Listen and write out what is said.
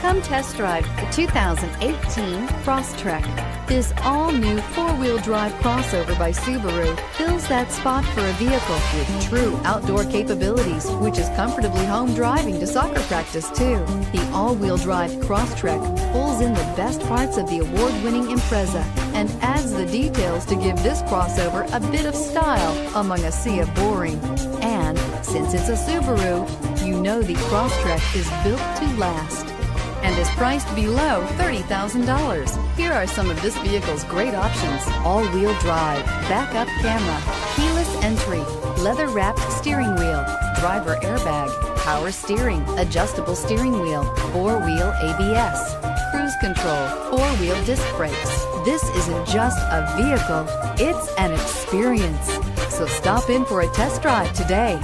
Come test drive the 2018 Crosstrek. This all-new four-wheel drive crossover by Subaru fills that spot for a vehicle with true outdoor capabilities, which is comfortably home driving to soccer practice too. The all-wheel drive Crosstrek pulls in the best parts of the award-winning Impreza and adds the details to give this crossover a bit of style among a sea of boring. And since it's a Subaru, you know the Crosstrek is built to last and is priced below $30,000. Here are some of this vehicle's great options: all-wheel drive, backup camera, keyless entry, leather-wrapped steering wheel, driver airbag, power steering, adjustable steering wheel, four-wheel ABS, cruise control, four-wheel disc brakes. This isn't just a vehicle, it's an experience. So stop in for a test drive today.